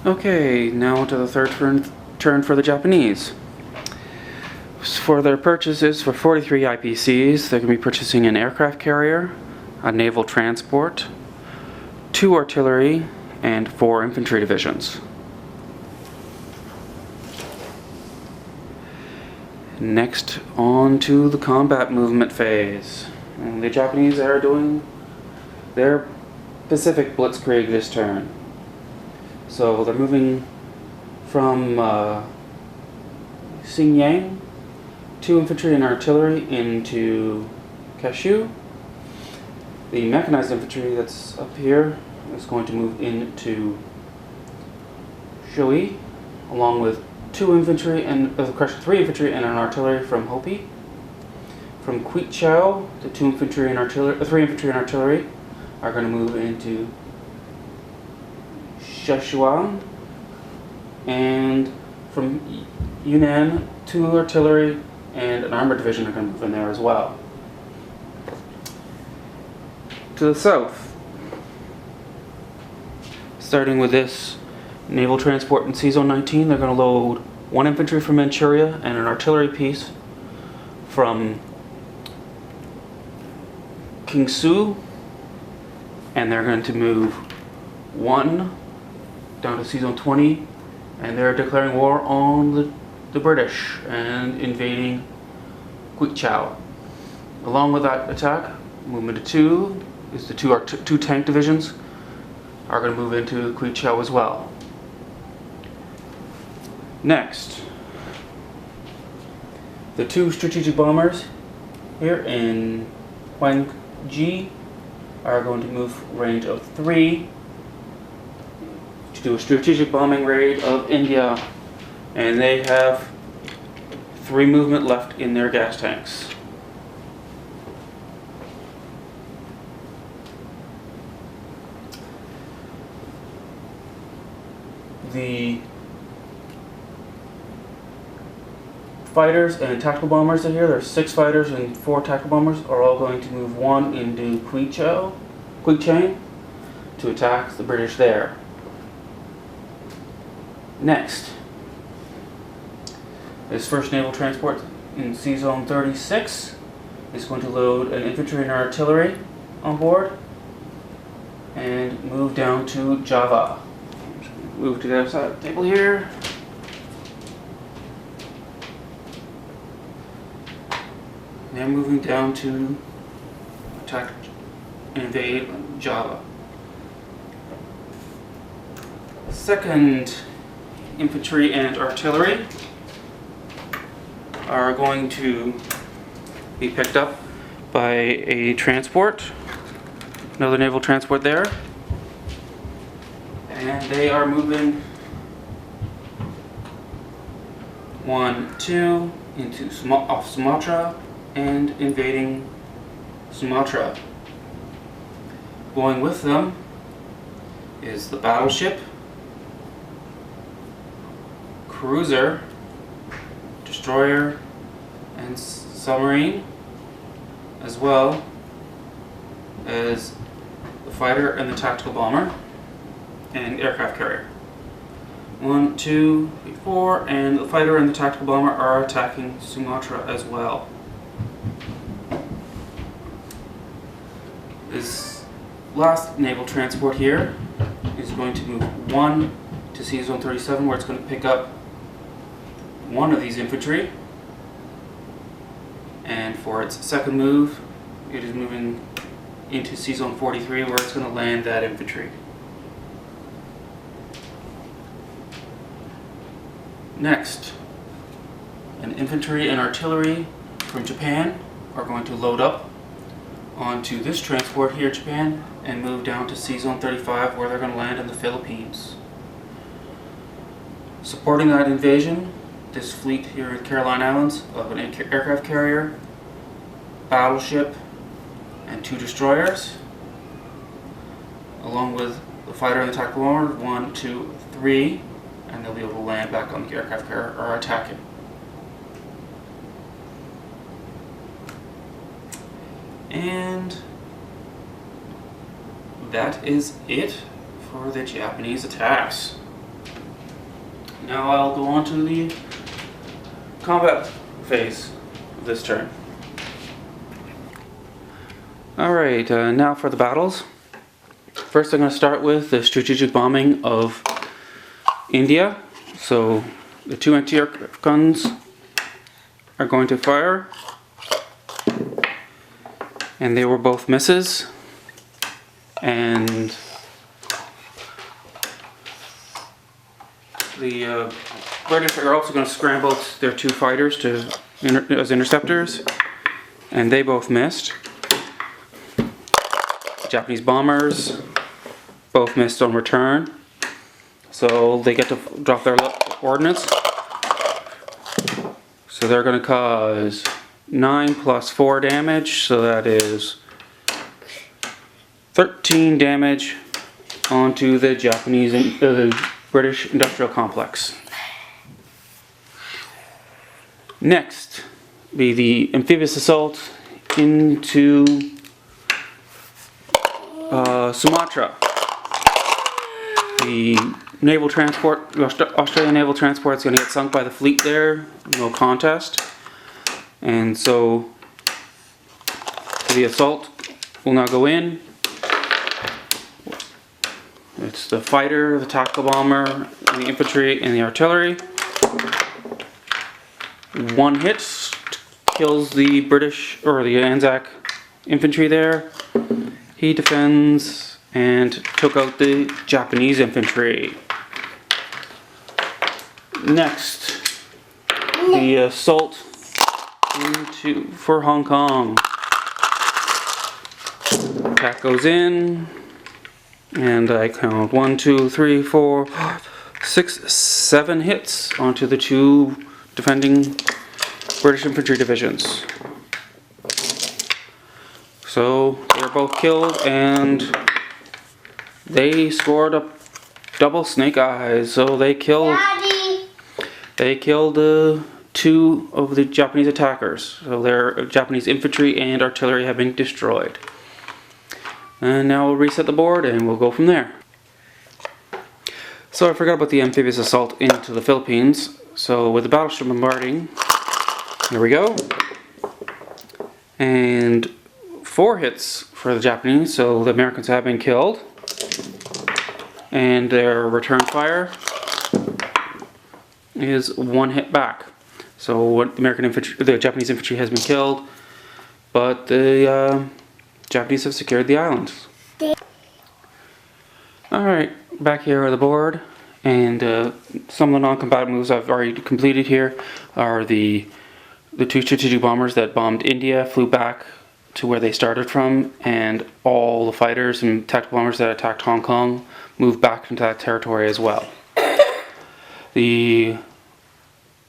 Okay, now to the third turn for the Japanese. For their purchases for 43 IPCs, they're going to be purchasing an aircraft carrier, a naval transport, 2 artillery, and 4 infantry divisions. Next, on to the combat movement phase. And the Japanese are doing their Pacific Blitzkrieg this turn. So they're moving from Xinjiang, 2 infantry and artillery into Kashu. The mechanized infantry that's up here is going to move into Shui, along with 3 infantry and an artillery from Hopi. From Quichao, the 3 infantry and artillery are going to move into Sichuan, and from Yunnan, 2 artillery and an armored division are going to move in there as well. To the south, starting with this naval transport in C-Zone 19, they're going to load 1 infantry from Manchuria and an artillery piece from Kingsu, and they're going to move 1 down to C-Zone 20, and they're declaring war on the British and invading Quichao. Along with that attack, movement to 2 is the 2 tank divisions are going to move into Quichao as well. Next, the 2 strategic bombers here in Huangji are going to move range of 3 to do a strategic bombing raid of India, and they have 3 movement left in their gas tanks. The fighters and tactical bombers in here, there's 6 fighters and 4 tactical bombers, are all going to move 1 into Quichang to attack the British there. Next, this first naval transport in C-Zone 36 is going to load an infantry and artillery on board and move down to Java. Move to the other side of the table here. They're moving down to attack and invade Java. Second infantry and artillery are going to be picked up by a transport, another naval transport there, and they are moving 2 into off Sumatra and invading Sumatra. Going with them is the battleship, cruiser, destroyer, and submarine, as well as the fighter and the tactical bomber and aircraft carrier. 1, 2, 3, 4, and the fighter and the tactical bomber are attacking Sumatra as well. This last naval transport here is going to move 1 to C-Zone 37, where it's going to pick up 1 of these infantry, and for its second move it is moving into C-Zone 43, where it's going to land that infantry. Next, an infantry and artillery from Japan are going to load up onto this transport here in Japan and move down to C-Zone 35, where they're going to land in the Philippines. Supporting that invasion, this fleet here in Caroline Islands of an aircraft carrier, battleship, and 2 destroyers, along with the fighter and the tactical bomber, 1, 2, 3, and they'll be able to land back on the aircraft carrier or attack it. And that is it for the Japanese attacks. Now I'll go on to the combat phase of this turn. Alright, now for the battles. First I'm going to start with the strategic bombing of India. So the 2 anti-aircraft guns are going to fire, and they were both misses. And the British are also going to scramble their 2 fighters as interceptors, and they both missed. The Japanese bombers both missed on return, so they get to drop their ordnance. So they're going to cause 9 plus 4 damage, so that is 13 damage onto the the British industrial complex. Next be the amphibious assault into Sumatra. The naval transport, the Australian naval transport, is going to get sunk by the fleet there, no contest. And so the assault will now go in. It's the fighter, the tactical bomber, and the infantry, and the artillery. 1 hit kills the British, or the Anzac infantry there. He defends and took out the Japanese infantry. Next, the assault for Hong Kong. Attack goes in, and I count 1, 2, 3, 4, 6, 7 hits onto the 2 defending British infantry divisions. So they're both killed, and they scored a double snake eyes. So they killed the 2 of the Japanese attackers. So their Japanese infantry and artillery have been destroyed. And now we'll reset the board and we'll go from there. So I forgot about the amphibious assault into the Philippines. So with the battleship bombarding, there we go. And 4 hits for the Japanese, so the Americans have been killed. And their return fire is 1 hit back. So the Japanese infantry has been killed, but the Japanese have secured the islands. Alright, back here on the board, and some of the non-combatant moves I've already completed here are the 2 strategic bombers that bombed India flew back to where they started from, and all the fighters and tactical bombers that attacked Hong Kong moved back into that territory as well. The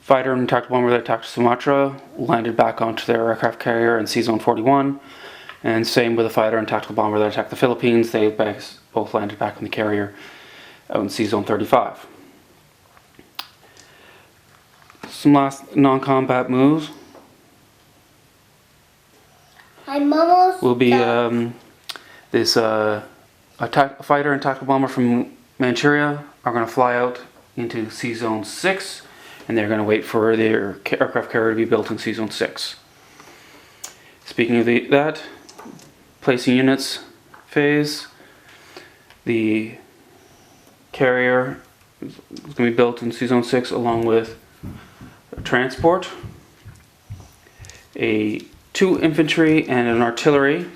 fighter and tactical bomber that attacked Sumatra landed back onto their aircraft carrier in C-Zone 41, and same with the fighter and tactical bomber that attacked the Philippines. They both landed back in the carrier out in C-Zone 35. Some last non-combat moves will be this fighter and tactical bomber from Manchuria are going to fly out into C-Zone 6, and they're going to wait for their aircraft carrier to be built in C-Zone 6. Speaking of that, placing units phase, the carrier is going to be built in C-Zone 6 along with a transport, 2 infantry and an artillery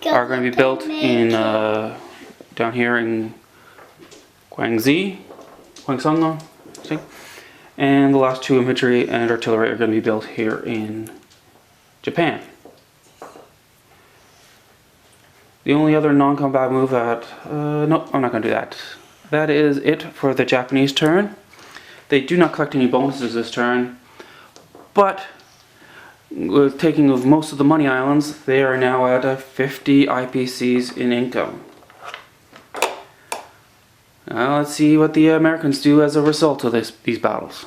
are going to be built in down here in Guangzhou, and the last 2 infantry and artillery are going to be built here in Japan. The only other non-combat move that no, I'm not going to do that. That is it for the Japanese turn. They do not collect any bonuses this turn, but with taking of most of the money islands, they are now at 50 IPCs in income. Now let's see what the Americans do as a result of these battles.